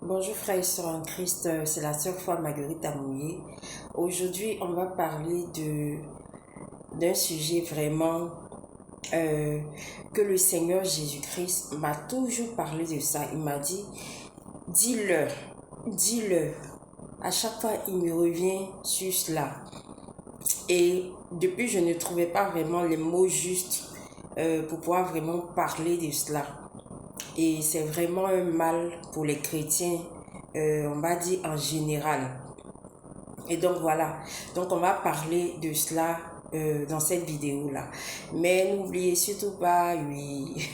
Bonjour frères et sœurs en Christ, c'est la sœur foi Marguerite Amouillé. Aujourd'hui, on va parler d'un sujet vraiment euh, que le Seigneur Jésus-Christ m'a toujours parlé de ça. Il m'a dit, dis-le, dis-le. À chaque fois, il me revient sur cela. Et depuis, je ne trouvais pas vraiment les mots justes pour pouvoir vraiment parler de cela. Et c'est vraiment un mal pour les chrétiens, on va dire en général. Et donc voilà, donc on va parler de cela dans cette vidéo-là. Mais n'oubliez surtout pas, oui,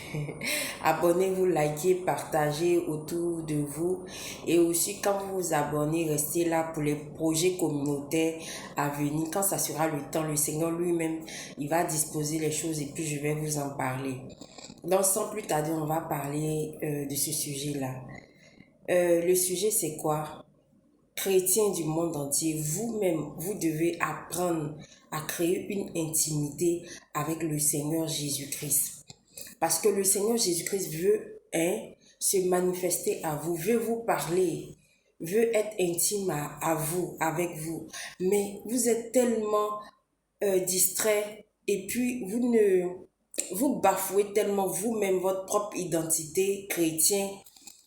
abonnez-vous, likez, partagez autour de vous. Et aussi quand vous vous abonnez, restez là pour les projets communautaires à venir. Quand ça sera le temps, le Seigneur lui-même, il va disposer les choses et puis je vais vous en parler. Donc sans plus tarder, on va parler de ce sujet-là. Le sujet c'est quoi? Chrétiens du monde entier, vous-même, vous devez apprendre à créer une intimité avec le Seigneur Jésus-Christ. Parce que le Seigneur Jésus-Christ veut se manifester à vous, veut vous parler, veut être intime à vous, avec vous. Mais vous êtes tellement distrait et puis vous bafouez tellement vous-même votre propre identité chrétienne.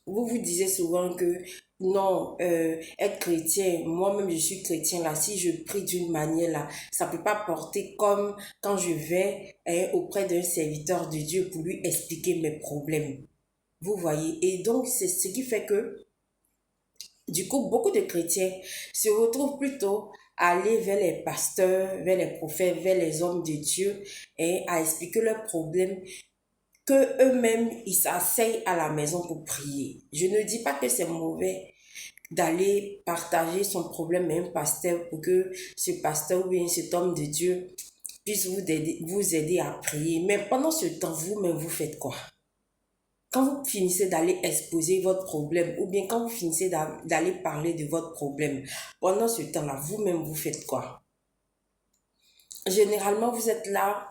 Vous vous disiez souvent que non, être chrétien, moi-même je suis chrétien là, si je prie d'une manière là, ça ne peut pas porter comme quand je vais auprès d'un serviteur de Dieu pour lui expliquer mes problèmes. Vous voyez, et donc c'est ce qui fait que du coup, beaucoup de chrétiens se retrouvent plutôt à aller vers les pasteurs, vers les prophètes, vers les hommes de Dieu et à expliquer leurs problèmes que eux-mêmes, ils s'asseyent à la maison pour prier. Je ne dis pas que c'est mauvais d'aller partager son problème à un pasteur pour que ce pasteur ou bien cet homme de Dieu puisse vous aider à prier. Mais pendant ce temps, vous-même, vous faites quoi? Quand vous finissez d'aller exposer votre problème ou bien quand vous finissez d'aller parler de votre problème, pendant ce temps-là, vous-même, vous faites quoi? Généralement, vous êtes là,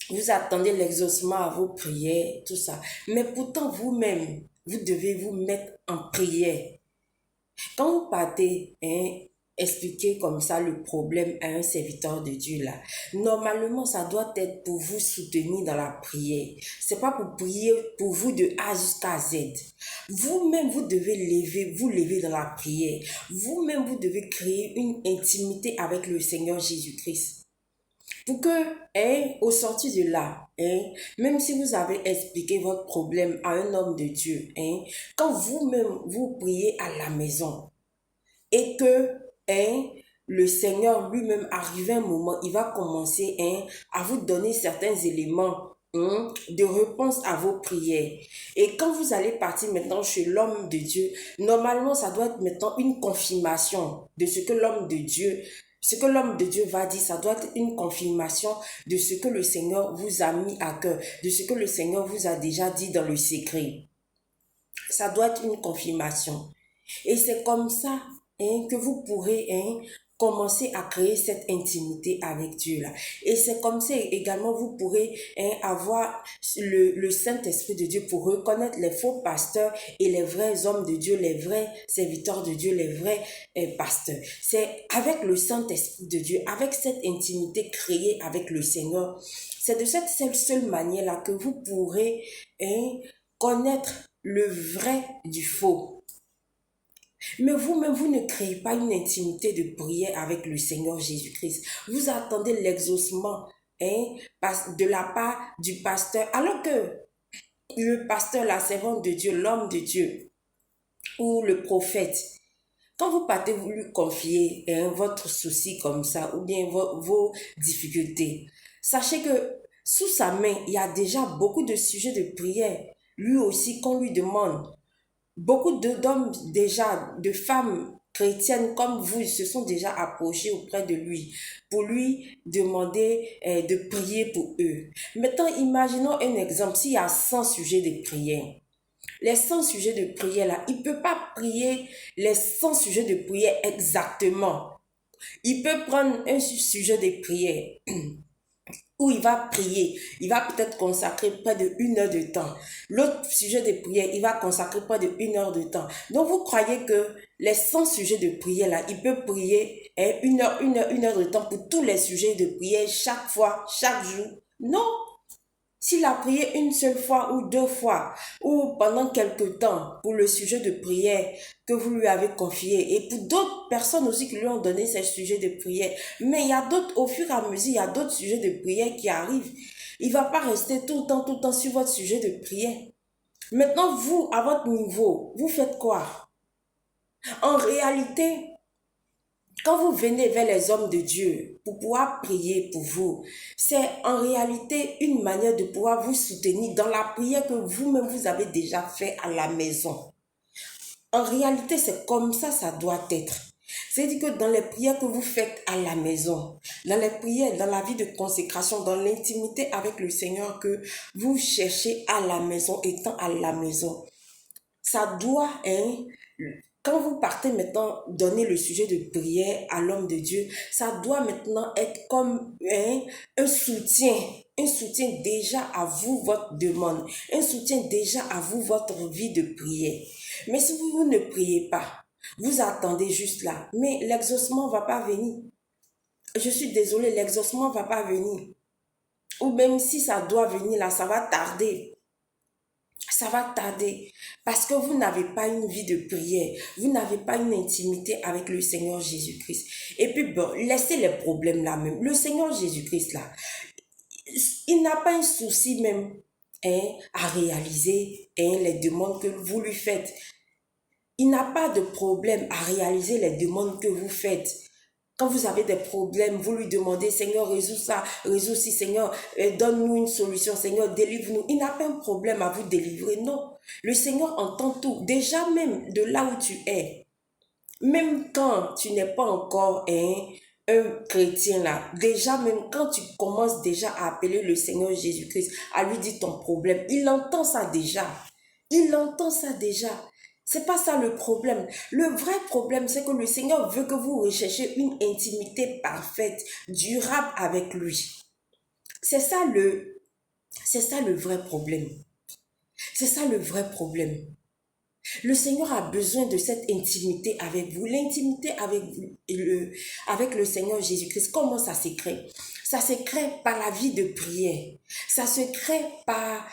vous attendez l'exaucement à vos prières, tout ça. Mais pourtant, vous-même, vous devez vous mettre en prière. Quand vous partez, expliquer comme ça le problème à un serviteur de Dieu là, normalement ça doit être pour vous soutenir dans la prière. C'est pas pour prier pour vous de A jusqu'à Z. Vous-même vous devez vous lever dans la prière. Vous-même vous devez créer une intimité avec le Seigneur Jésus-Christ. Pour que, au sortir de là, même si vous avez expliqué votre problème à un homme de Dieu, quand vous-même vous priez à la maison, et que le Seigneur lui-même, arrivé un moment, il va commencer à vous donner certains éléments de réponse à vos prières. Et quand vous allez partir maintenant chez l'homme de Dieu, normalement, ça doit être maintenant une confirmation de ce que l'homme de Dieu va dire, ça doit être une confirmation de ce que le Seigneur vous a mis à cœur, de ce que le Seigneur vous a déjà dit dans le secret. Ça doit être une confirmation. Et c'est comme ça que vous pourrez commencer à créer cette intimité avec Dieu là. Et c'est comme ça également vous pourrez avoir le Saint-Esprit de Dieu pour reconnaître les faux pasteurs et les vrais hommes de Dieu, les vrais serviteurs de Dieu, les vrais pasteurs. C'est avec le Saint-Esprit de Dieu, avec cette intimité créée avec le Seigneur, c'est de cette seule manière-là que vous pourrez connaître le vrai du faux. Mais vous-même, vous ne créez pas une intimité de prière avec le Seigneur Jésus-Christ. Vous attendez l'exaucement de la part du pasteur, alors que le pasteur, la servante de Dieu, l'homme de Dieu ou le prophète, quand vous partez, vous lui confiez votre souci comme ça ou bien vos difficultés, sachez que sous sa main, il y a déjà beaucoup de sujets de prière. Lui aussi, qu'on lui demande. Beaucoup d'hommes déjà, de femmes chrétiennes comme vous, se sont déjà approchés auprès de lui pour lui demander de prier pour eux. Maintenant, imaginons un exemple. S'il y a 100 sujets de prière, les 100 sujets de prière là, il ne peut pas prier les 100 sujets de prière exactement. Il peut prendre un sujet de prière où il va prier, il va peut-être consacrer près de 1 heure de temps. L'autre sujet de prière, il va consacrer près de 1 heure de temps. Donc, vous croyez que les 100 sujets de prière, là, il peut prier 1 heure de temps pour tous les sujets de prière, chaque fois, chaque jour? Non! S'il a prié une seule fois ou 2 fois, ou pendant quelque temps pour le sujet de prière que vous lui avez confié, et pour d'autres personnes aussi qui lui ont donné ces sujets de prière, mais il y a d'autres, au fur et à mesure, il y a d'autres sujets de prière qui arrivent. Il ne va pas rester tout le temps sur votre sujet de prière. Maintenant, vous, à votre niveau, vous faites quoi? En réalité, quand vous venez vers les hommes de Dieu pour pouvoir prier pour vous, c'est en réalité une manière de pouvoir vous soutenir dans la prière que vous-même vous avez déjà fait à la maison. En réalité, c'est comme ça doit être. C'est-à-dire que dans les prières que vous faites à la maison, dans les prières, dans la vie de consécration, dans l'intimité avec le Seigneur que vous cherchez à la maison, étant à la maison, ça doit, quand vous partez maintenant donner le sujet de prière à l'homme de Dieu, ça doit maintenant être comme un soutien déjà à vous, votre demande, un soutien déjà à vous, votre vie de prière. Mais si vous ne priez pas, vous attendez juste là, mais l'exaucement ne va pas venir. Je suis désolée, l'exaucement ne va pas venir. Ou même si ça doit venir là, ça va tarder. Ça va tarder parce que vous n'avez pas une vie de prière, vous n'avez pas une intimité avec le Seigneur Jésus-Christ. Et puis bon, laissez les problèmes là même. Le Seigneur Jésus-Christ là, il n'a pas un souci même à réaliser les demandes que vous lui faites. Il n'a pas de problème à réaliser les demandes que vous faites. Quand vous avez des problèmes, vous lui demandez, Seigneur, résous ça, résous ci, Seigneur, donne-nous une solution, Seigneur, délivre-nous. Il n'a pas un problème à vous délivrer, non. Le Seigneur entend tout. Déjà même de là où tu es, même quand tu n'es pas encore un chrétien là, déjà même quand tu commences déjà à appeler le Seigneur Jésus-Christ, à lui dire ton problème, il entend ça déjà. Il entend ça déjà. C'est pas ça le problème. Le vrai problème, c'est que le Seigneur veut que vous recherchiez une intimité parfaite, durable avec lui. C'est ça le vrai problème. C'est ça le vrai problème. Le Seigneur a besoin de cette intimité avec vous. L'intimité avec le Seigneur Jésus-Christ, comment ça se crée? Ça se crée par la vie de prière. Ça se crée par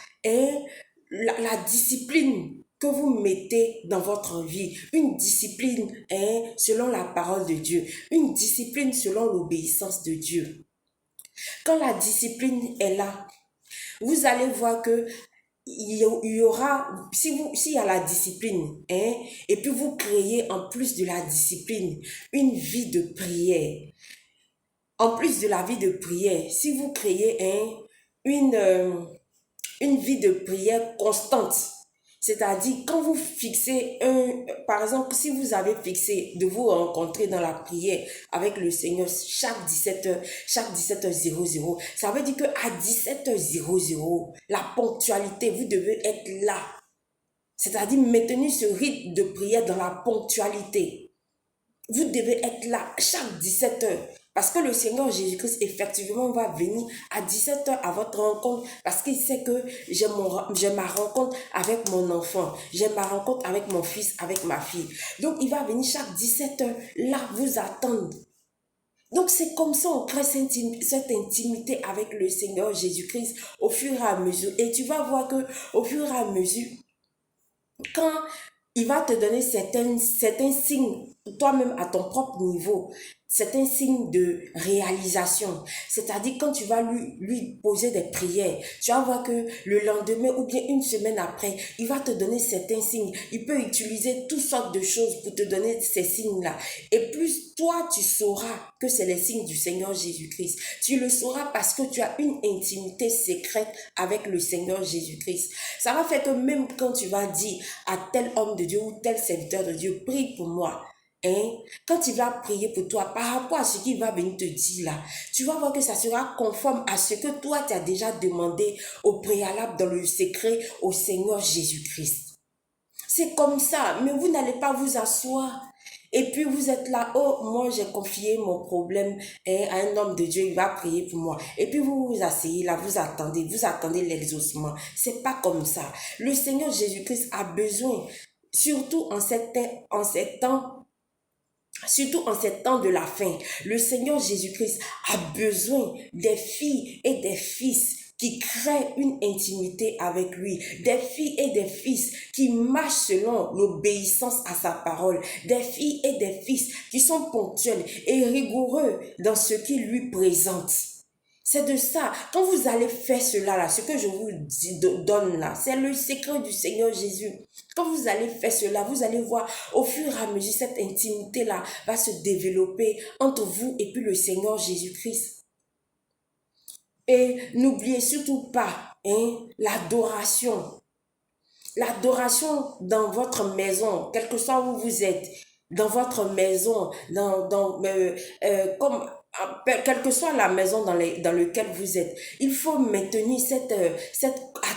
la discipline que vous mettez dans votre vie, une discipline selon la parole de Dieu, une discipline selon l'obéissance de Dieu. Quand la discipline est là, vous allez voir que il y aura, s'il y a la discipline, et puis vous créez en plus de la discipline une vie de prière. En plus de la vie de prière, si vous créez une vie de prière constante, c'est-à-dire, quand vous fixez par exemple, si vous avez fixé de vous rencontrer dans la prière avec le Seigneur chaque 17h, chaque 17h00, ça veut dire qu'à 17h00, la ponctualité, vous devez être là. C'est-à-dire, maintenir ce rythme de prière dans la ponctualité. Vous devez être là chaque 17h. Parce que le Seigneur Jésus-Christ, effectivement, va venir à 17h à votre rencontre. Parce qu'il sait que j'ai ma rencontre avec mon enfant. J'ai ma rencontre avec mon fils, avec ma fille. Donc, il va venir chaque 17h, là, vous attendre. Donc, c'est comme ça on crée cette intimité avec le Seigneur Jésus-Christ au fur et à mesure. Et tu vas voir que au fur et à mesure, quand il va te donner certains signes, toi-même à ton propre niveau, certains signes de réalisation. C'est-à-dire quand tu vas lui poser des prières, tu vas voir que le lendemain ou bien une semaine après, il va te donner certains signes. Il peut utiliser toutes sortes de choses pour te donner ces signes-là. Et plus toi, tu sauras que c'est les signes du Seigneur Jésus-Christ. Tu le sauras parce que tu as une intimité secrète avec le Seigneur Jésus-Christ. Ça va faire que même quand tu vas dire à tel homme de Dieu ou tel serviteur de Dieu, prie pour moi. Quand il va prier pour toi, par rapport à ce qu'il va venir te dire là, tu vas voir que ça sera conforme à ce que toi tu as déjà demandé au préalable dans le secret au Seigneur Jésus-Christ. C'est comme ça, mais vous n'allez pas vous asseoir Et puis vous êtes là, oh, moi j'ai confié mon problème à un homme de Dieu, il va prier pour moi. Et puis vous vous asseyez là, vous attendez l'exaucement. C'est pas comme ça. Le Seigneur Jésus-Christ a besoin, surtout en ces temps. Surtout en ces temps de la fin, le Seigneur Jésus-Christ a besoin des filles et des fils qui créent une intimité avec lui, des filles et des fils qui marchent selon l'obéissance à sa parole, des filles et des fils qui sont ponctuels et rigoureux dans ce qu'il lui présente. C'est de ça. Quand vous allez faire cela là, ce que je vous donne là, c'est le secret du Seigneur Jésus. Quand vous allez faire cela, vous allez voir au fur et à mesure cette intimité là va se développer entre vous et puis le Seigneur Jésus-Christ. Et n'oubliez surtout pas l'adoration. L'adoration dans votre maison, quel que soit où vous êtes, dans votre maison, quelle que soit la maison dans laquelle vous êtes, il faut maintenir cette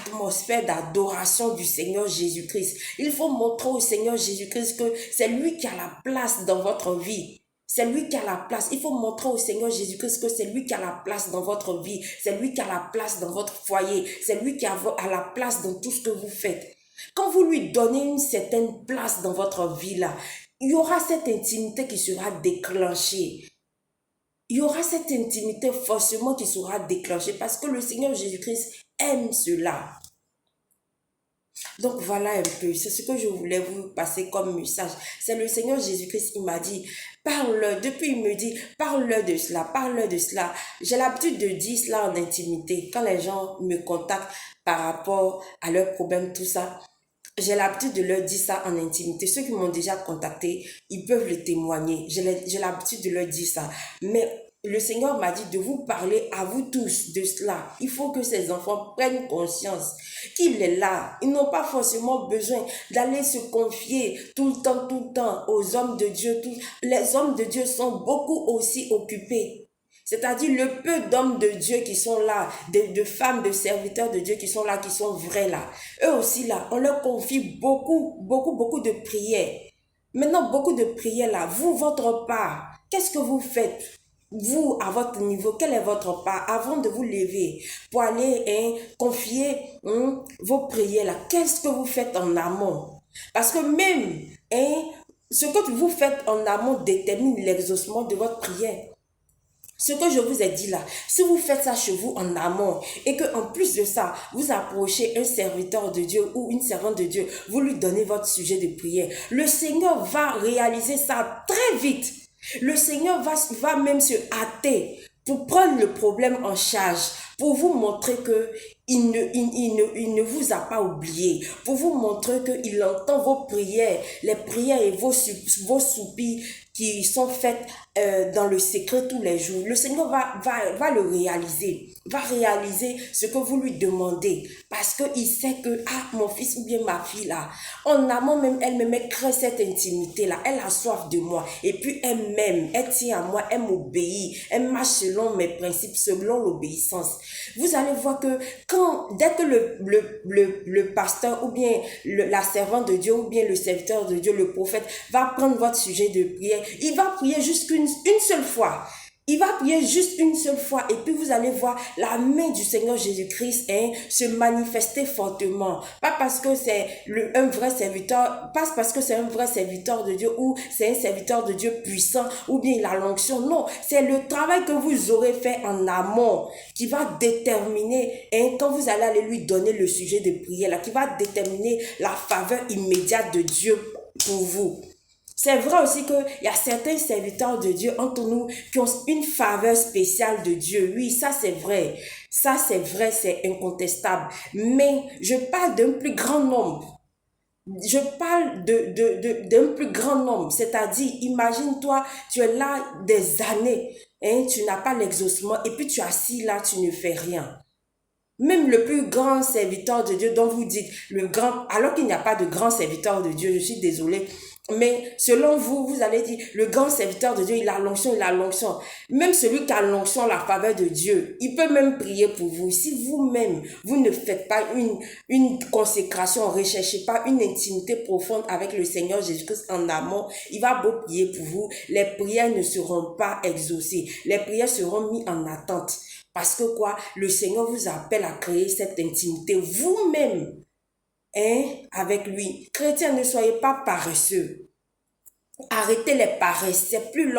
atmosphère d'adoration du Seigneur Jésus-Christ. Il faut montrer au Seigneur Jésus-Christ que c'est lui qui a la place dans votre vie. C'est lui qui a la place. Il faut montrer au Seigneur Jésus-Christ que c'est lui qui a la place dans votre vie. C'est lui qui a la place dans votre foyer. C'est lui qui a la place dans tout ce que vous faites. Quand vous lui donnez une certaine place dans votre vie là, il y aura cette intimité qui sera déclenchée. Il y aura cette intimité forcément qui sera déclenchée parce que le Seigneur Jésus-Christ aime cela. Donc voilà un peu, c'est ce que je voulais vous passer comme message. C'est le Seigneur Jésus-Christ, il m'a dit, parle, depuis il me dit, parle de cela, parle de cela. J'ai l'habitude de dire cela en intimité. Quand les gens me contactent par rapport à leurs problèmes, tout ça, j'ai l'habitude de leur dire ça en intimité. Ceux qui m'ont déjà contacté, ils peuvent le témoigner. J'ai l'habitude de leur dire ça. Mais le Seigneur m'a dit de vous parler à vous tous de cela. Il faut que ces enfants prennent conscience qu'il est là. Ils n'ont pas forcément besoin d'aller se confier tout le temps aux hommes de Dieu. Les hommes de Dieu sont beaucoup aussi occupés. C'est-à-dire le peu d'hommes de Dieu qui sont là, de femmes, de serviteurs de Dieu qui sont là, qui sont vrais là. Eux aussi là, on leur confie beaucoup de prières. Maintenant, beaucoup de prières là. Vous, votre part, qu'est-ce que vous faites? Vous, à votre niveau, quelle est votre part avant de vous lever pour aller confier vos prières là? Qu'est-ce que vous faites en amont? Parce que même ce que vous faites en amont détermine l'exaucement de votre prière. Ce que je vous ai dit là, si vous faites ça chez vous en amont et que en plus de ça, vous approchez un serviteur de Dieu ou une servante de Dieu, vous lui donnez votre sujet de prière, le Seigneur va réaliser ça très vite. Le Seigneur va même se hâter pour prendre le problème en charge, pour vous montrer que il ne vous a pas oublié, pour vous montrer qu'il entend vos prières, les prières et vos soupirs qui sont faites dans le secret tous les jours. Le Seigneur va le réaliser, va réaliser ce que vous lui demandez, parce qu'il sait que, mon fils ou bien ma fille là, en amont même, elle me crée cette intimité là, elle a soif de moi, et puis elle m'aime, elle tient à moi, elle m'obéit, elle marche selon mes principes, selon l'obéissance. Vous allez voir que dès que le pasteur ou bien la servante de Dieu ou bien le serviteur de Dieu, le prophète, va prendre votre sujet de prière, il va prier juste une seule fois. Il va prier juste une seule fois et puis vous allez voir la main du Seigneur Jésus-Christ se manifester fortement. Pas parce que c'est un vrai serviteur, pas parce que c'est un vrai serviteur de Dieu ou c'est un serviteur de Dieu puissant ou bien il a l'onction. Non, c'est le travail que vous aurez fait en amont qui va déterminer, quand vous allez aller lui donner le sujet de prière, là, qui va déterminer la faveur immédiate de Dieu pour vous. C'est vrai aussi qu'il y a certains serviteurs de Dieu entre nous qui ont une faveur spéciale de Dieu. Oui, ça c'est vrai. Ça c'est vrai, c'est incontestable. Mais je parle d'un plus grand nombre. Je parle d'un plus grand nombre. C'est-à-dire, imagine-toi, tu es là des années, tu n'as pas l'exaucement et puis tu es assis là, tu ne fais rien. Même le plus grand serviteur de Dieu dont vous dites, alors qu'il n'y a pas de grand serviteur de Dieu, je suis désolée, Mais selon vous, vous allez dire, le grand serviteur de Dieu, il a l'onction, il a l'onction. Même celui qui a l'onction, la faveur de Dieu, il peut même prier pour vous. Si vous-même, vous ne faites pas une consécration, recherchez pas une intimité profonde avec le Seigneur Jésus-Christ en amont, il va beau prier pour vous, les prières ne seront pas exaucées. Les prières seront mises en attente. Parce que quoi? Le Seigneur vous appelle à créer cette intimité vous-même, hein, avec lui. Chrétiens, ne soyez pas paresseux. Arrêtez les paresses. C'est plus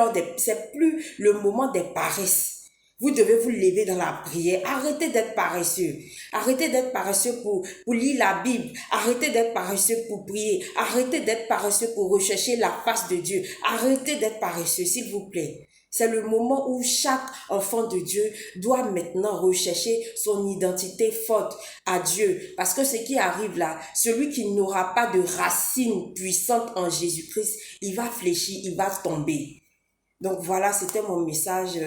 le moment des paresses. Vous devez vous lever dans la prière. Arrêtez d'être paresseux. Arrêtez d'être paresseux pour lire la Bible. Arrêtez d'être paresseux pour prier. Arrêtez d'être paresseux pour rechercher la face de Dieu. Arrêtez d'être paresseux, s'il vous plaît. C'est le moment où chaque enfant de Dieu doit maintenant rechercher son identité forte à Dieu. Parce que ce qui arrive là, celui qui n'aura pas de racines puissantes en Jésus-Christ, il va fléchir, il va tomber. Donc voilà, c'était mon message.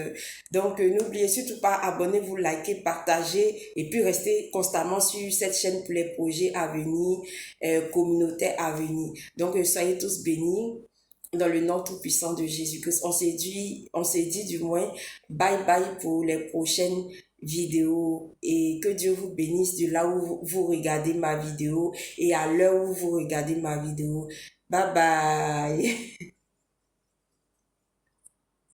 Donc n'oubliez surtout pas, abonnez-vous, likez, partagez et puis restez constamment sur cette chaîne pour les projets à venir, communautaires à venir. Donc soyez tous bénis dans le nom tout-puissant de Jésus-Christ. On s'est dit du moins bye bye pour les prochaines vidéos et que Dieu vous bénisse de là où vous regardez ma vidéo et à l'heure où vous regardez ma vidéo. Bye bye.